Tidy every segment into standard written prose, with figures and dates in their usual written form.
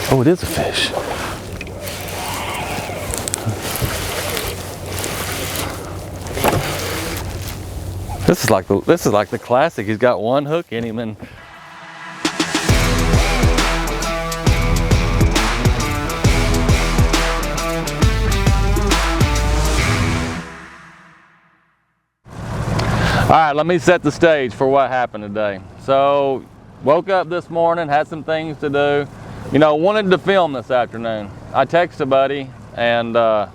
Oh, it is a fish. This is like the classic. He's got one hook in him, and all right, let me set the stage for what happened today. So, woke up this morning, had some things to do. You know, wanted to film this afternoon. I texted a buddy, and I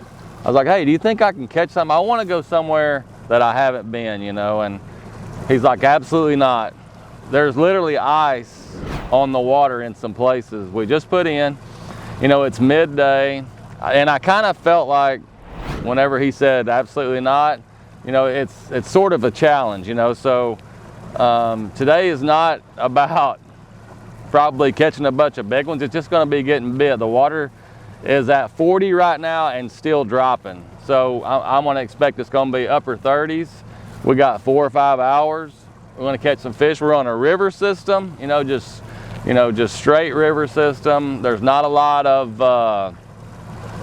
was like, hey, do you think I can catch something? I want to go somewhere that I haven't been, you know, and he's like, absolutely not. There's literally ice on the water in some places. We just put in, you know, it's midday, and I kind of felt like whenever he said absolutely not, you know, it's sort of a challenge, you know. So today is not about probably catching a bunch of big ones. It's just going to be getting bit. The water is at 40 right now and still dropping. So I'm going to expect it's going to be upper 30s. We got 4 or 5 hours. We're going to catch some fish. We're on a river system, you know, just straight river system. There's not a lot of,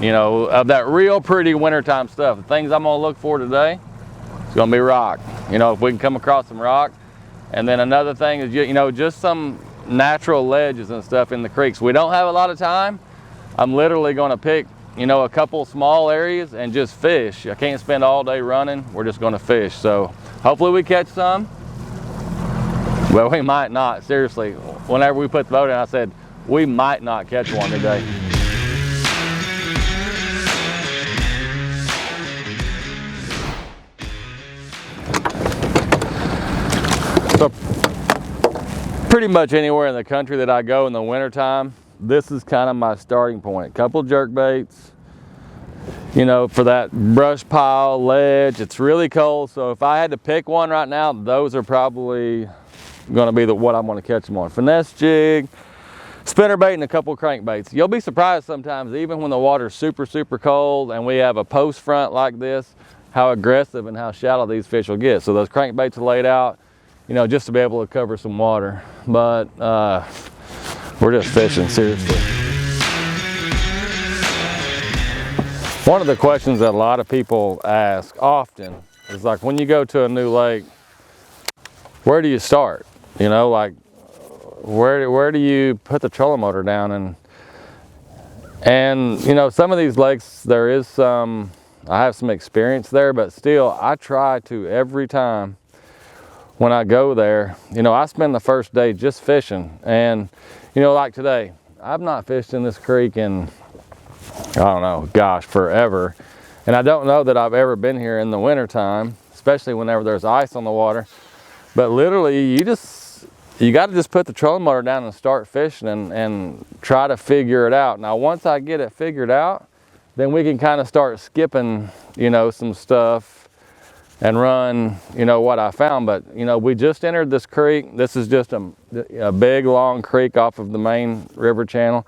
you know, of that real pretty wintertime stuff. The things I'm going to look for today, it's going to be rock. You know, if we can come across some rock. And then another thing is, you know, just some natural ledges and stuff in the creeks. We don't have a lot of time. I'm literally going to pick, you know, a couple small areas and just fish. I can't spend all day running. We're just going to fish. So hopefully we catch some. Well, we might not. Seriously, whenever we put the boat in, I said we might not catch one today. So pretty much anywhere in the country that I go in the wintertime, this is kind of my starting point. A couple jerk baits, you know, for that brush pile, ledge. It's really cold, so if I had to pick one right now, those are probably going to be what I'm going to catch them on. Finesse jig, spinnerbait, and a couple crankbaits. You'll be surprised sometimes, even when the water's super, super cold and we have a post front like this, how aggressive and how shallow these fish will get. So those crankbaits are laid out, you know, just to be able to cover some water. But we're just fishing, seriously. One of the questions that a lot of people ask often is like, when you go to a new lake, where do you start? You know, like, where do you put the trolling motor down? And you know, some of these lakes, there is some, I have some experience there, but still, I try to every time when I go there, you know, I spend the first day just fishing. And, you know, like today, I've not fished in this creek in, I don't know, gosh, forever. And I don't know that I've ever been here in the wintertime, especially whenever there's ice on the water. But literally, you got to just put the trolling motor down and start fishing and try to figure it out. Now, once I get it figured out, then we can kind of start skipping, you know, some stuff and run, you know, what I found. But, you know, we just entered this creek. This is just a big, long creek off of the main river channel.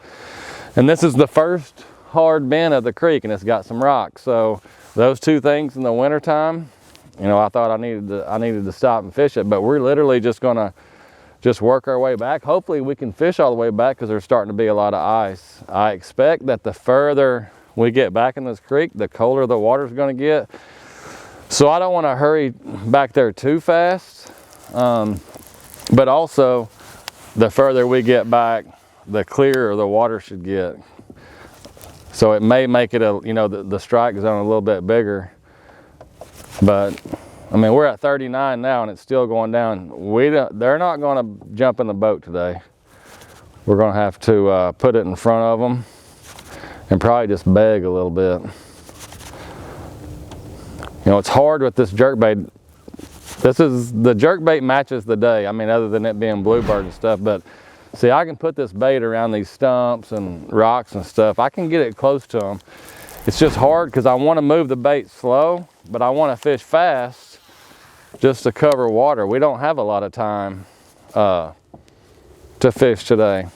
And this is the first hard bend of the creek, and it's got some rocks. So those two things in the wintertime, you know, I thought I needed to stop and fish it. But we're literally just going to just work our way back. Hopefully we can fish all the way back because there's starting to be a lot of ice. I expect that the further we get back in this creek, the colder the water's going to get. So I don't want to hurry back there too fast, but also the further we get back, the clearer the water should get. So it may make it you know, the strike zone a little bit bigger. But I mean, we're at 39 now and it's still going down. They're not going to jump in the boat today. We're going to have to put it in front of them and probably just beg a little bit. You know, it's hard with this jerkbait. The jerkbait matches the day. I mean, other than it being bluebird and stuff, but see, I can put this bait around these stumps and rocks and stuff. I can get it close to them. It's just hard because I want to move the bait slow, but I want to fish fast just to cover water. We don't have a lot of time to fish today.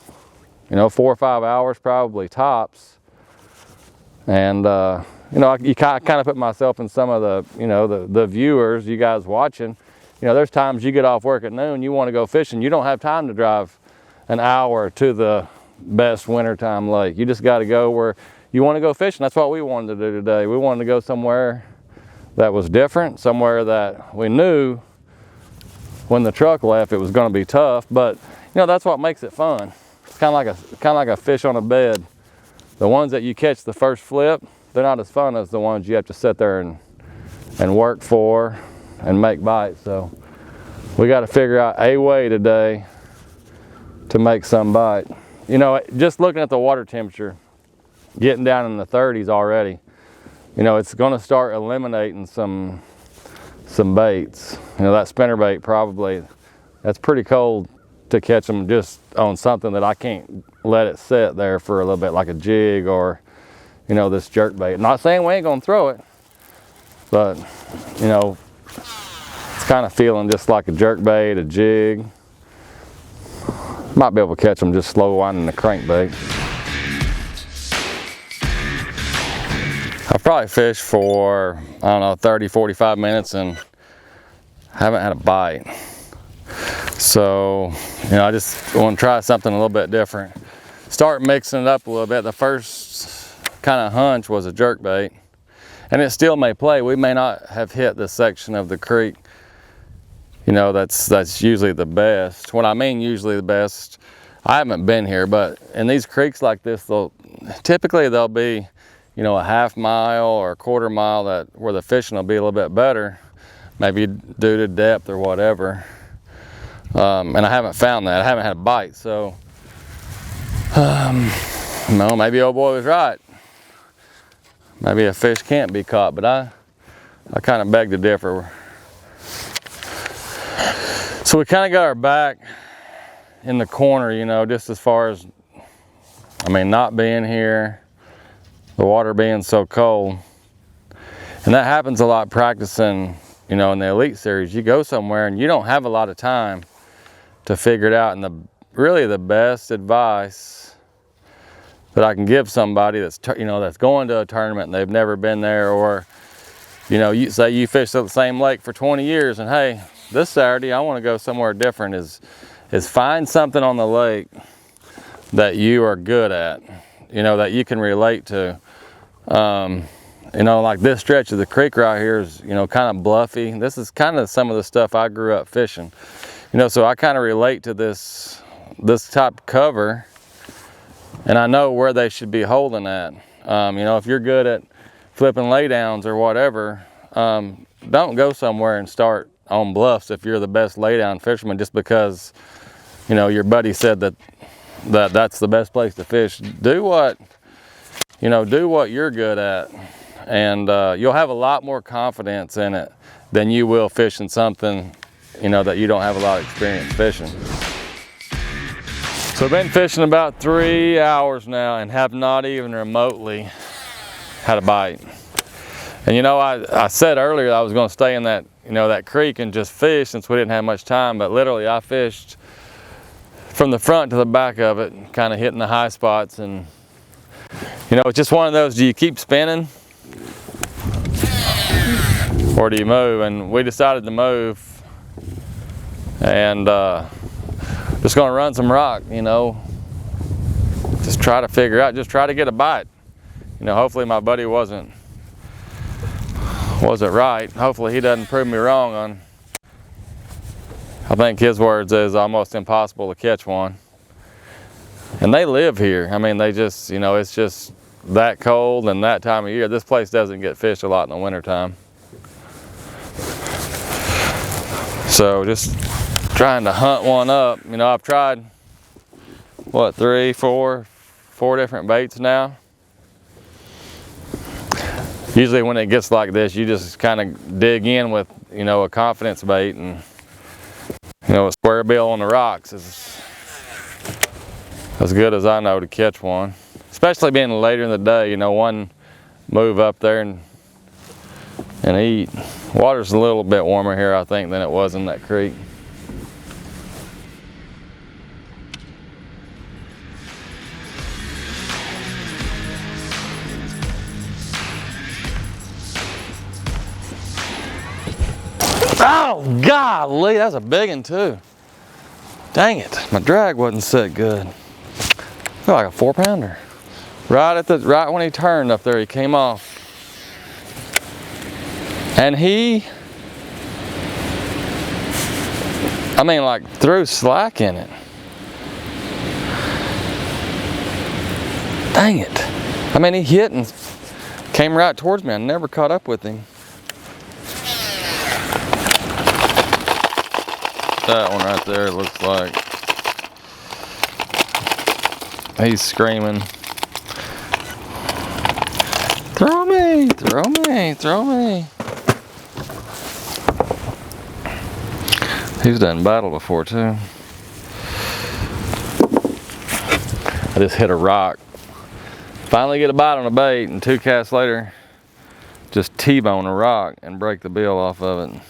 You know, 4 or 5 hours probably tops. And you know, I kind of put myself in some of the, you know, the viewers, you guys watching. You know, there's times you get off work at noon, you want to go fishing. You don't have time to drive an hour to the best wintertime lake. You just got to go where you want to go fishing. That's what we wanted to do today. We wanted to go somewhere that was different, somewhere that we knew when the truck left it was going to be tough, but you know, that's what makes it fun. It's kind of like a fish on a bed. The ones that you catch the first flip, they're not as fun as the ones you have to sit there and work for and make bites. So we got to figure out a way today to make some bite. You know, just looking at the water temperature, getting down in the 30s already, you know, it's going to start eliminating some baits. You know, that spinner bait probably, that's pretty cold to catch them just on something that I can't let it sit there for a little bit, like a jig or, you know, this jerk bait. Not saying we ain't going to throw it, but, you know, it's kind of feeling just like a jerk bait, a jig. Might be able to catch them just slow winding the crankbait. I've probably fished for, I don't know, 30, 45 minutes and haven't had a bite. So, you know, I just want to try something a little bit different. Start mixing it up a little bit. The first kind of hunch was a jerkbait, and it still may play. We may not have hit the section of the creek, you know, that's usually the best. When I mean usually the best, I haven't been here, but in these creeks like this, typically they'll be, you know, a half mile or a quarter mile where the fishing will be a little bit better, maybe due to depth or whatever. And I haven't found that. I haven't had a bite, so no, maybe old boy was right. Maybe a fish can't be caught, but I kind of beg to differ. So we kind of got our back in the corner, you know, just as far as, I mean, not being here, the water being so cold. And that happens a lot practicing, you know, in the Elite Series. You go somewhere and you don't have a lot of time to figure it out. And really the best advice that I can give somebody that's, you know, that's going to a tournament and they've never been there, or, you know, you say you fish the same lake for 20 years and hey, this Saturday I want to go somewhere different, is find something on the lake that you are good at, you know, that you can relate to. You know, like this stretch of the creek right here is, you know, kind of bluffy. This is kind of some of the stuff I grew up fishing. You know, so I kind of relate to this type of cover, and I know where they should be holding at. You know, if you're good at flipping laydowns or whatever, don't go somewhere and start on bluffs if you're the best laydown fisherman just because, you know, your buddy said that's the best place to fish. Do what you're good at, and you'll have a lot more confidence in it than you will fishing something, you know, that you don't have a lot of experience fishing. So I've been fishing about 3 hours now and have not even remotely had a bite. And you know, I said earlier I was going to stay in that, you know, that creek and just fish since we didn't have much time, but literally I fished from the front to the back of it, kind of hitting the high spots. And you know, it's just one of those, do you keep spinning or do you move? And we decided to move, and just gonna run some rock, you know, just try to figure out, just try to get a bite. You know, hopefully my buddy wasn't right. Hopefully he doesn't prove me wrong on, I think his words is almost impossible to catch one. And they live here. I mean, they just, you know, it's just that cold and that time of year. This place doesn't get fished a lot in the wintertime. So just trying to hunt one up. You know, I've tried, what, 3, 4 different baits now. Usually when it gets like this, you just kind of dig in with, you know, a confidence bait, and, you know, a square bill on the rocks is as good as I know to catch one. Especially being later in the day, you know, one move up there and eat. Water's a little bit warmer here, I think, than it was in that creek. Oh, golly, that's a big one too. Dang it, my drag wasn't set good. Like a 4-pounder. Right when he turned up there, he came off. And he, I mean, like threw slack in it. Dang it. I mean, he hit and came right towards me. I never caught up with him. That one right there looks like he's screaming. Throw me, throw me, throw me. He's done battle before too. I just hit a rock. Finally get a bite on a bait, and 2 casts later, just T-bone a rock and break the bill off of it.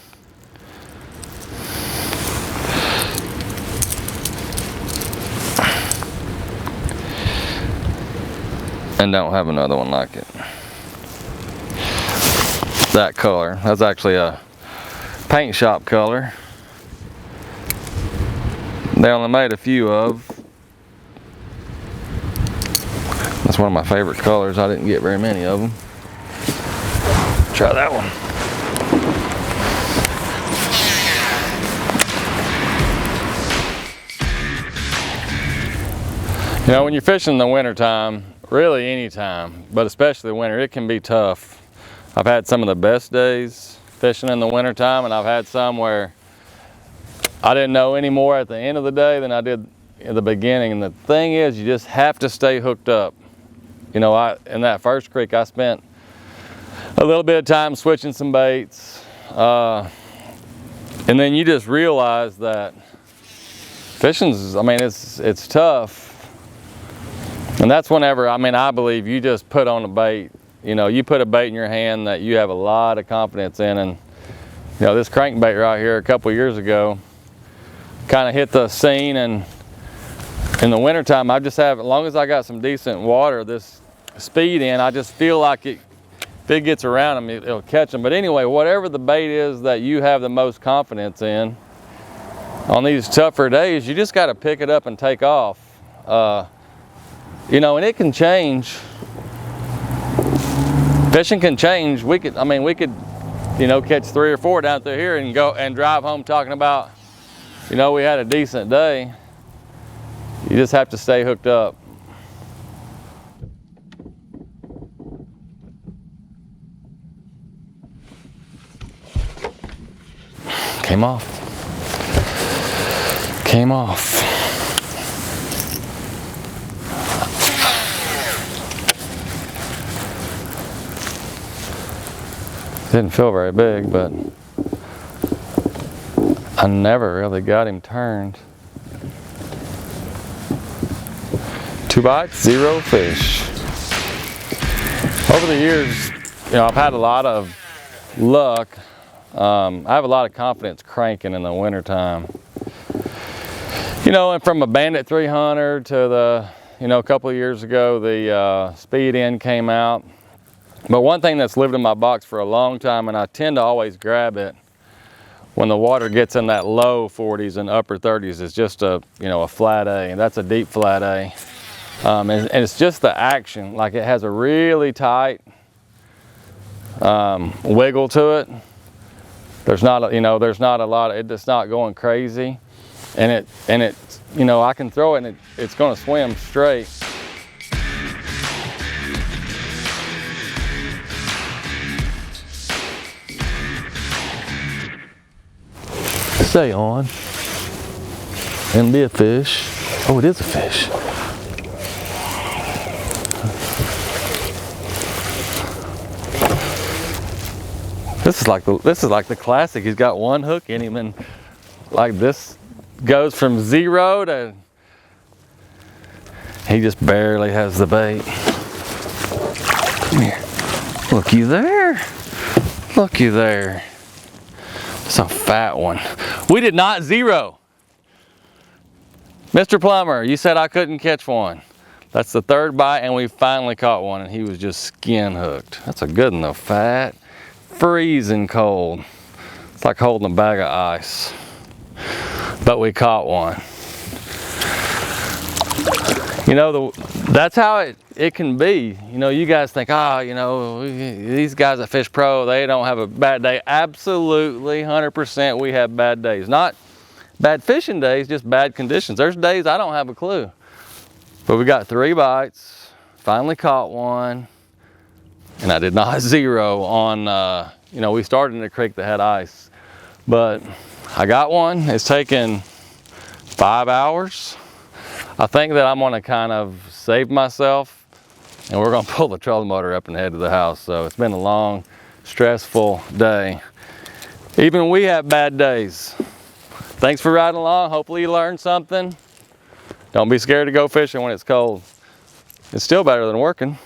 And don't have another one like it. That color, that's actually a paint shop color. They only made a few of. That's one of my favorite colors. I didn't get very many of them. Try that one. You know, when you're fishing in the wintertime, really any time, but especially winter, it can be tough. I've had some of the best days fishing in the wintertime, and I've had some where I didn't know any more at the end of the day than I did in the beginning. And the thing is, you just have to stay hooked up. You know, in that first creek, I spent a little bit of time switching some baits. And then you just realize that fishing's, I mean, it's tough. And that's whenever, I mean, I believe you just put on a bait. You know, you put a bait in your hand that you have a lot of confidence in. And, you know, this crankbait right here a couple years ago kind of hit the scene. And in the wintertime, I just have, as long as I got some decent water, this speed in, I just feel like if it gets around them, it'll catch them. But anyway, whatever the bait is that you have the most confidence in, on these tougher days, you just got to pick it up and take off. You know, and it can change. Fishing can change. We could, you know, catch 3 or 4 down through here and go and drive home talking about, you know, we had a decent day. You just have to stay hooked up. Came off. Came off. Didn't feel very big, but I never really got him turned. 2 bites, 0 fish. Over the years, you know, I've had a lot of luck. I have a lot of confidence cranking in the wintertime. You know, and from a Bandit 300 to the, you know, a couple of years ago, the Speed End came out. But one thing that's lived in my box for a long time, and I tend to always grab it when the water gets in that low 40s and upper 30s, is just a, you know, a flat A, and that's a deep flat A. And it's just the action, like it has a really tight wiggle to it. There's not, you know, there's not a lot of, it's not going crazy, and it, you know, I can throw it and it's going to swim straight. Stay on and be a fish. Oh, it is a fish. This is like the classic. He's got one hook in him, and like this goes from 0 to, he just barely has the bait. Come here. Looky there. Looky there. It's a fat one. We did not 0. Mr. Plumber, you said I couldn't catch one. That's the 3rd bite, and we finally caught one, and he was just skin hooked. That's a good one though, fat. Freezing cold. It's like holding a bag of ice. But we caught one. You know, that's how it can be. You know, you guys think, oh, you know, these guys at Fish Pro, they don't have a bad day. Absolutely, 100% we have bad days. Not bad fishing days, just bad conditions. There's days I don't have a clue. But we got 3 bites, finally caught one, and I did not zero on, you know, we started in a creek that had ice. But I got one. It's taken 5 hours. I think that I'm gonna kind of save myself, and we're gonna pull the trolling motor up and head to the house. So it's been a long, stressful day. Even we have bad days. Thanks for riding along. Hopefully you learned something. Don't be scared to go fishing when it's cold. It's still better than working.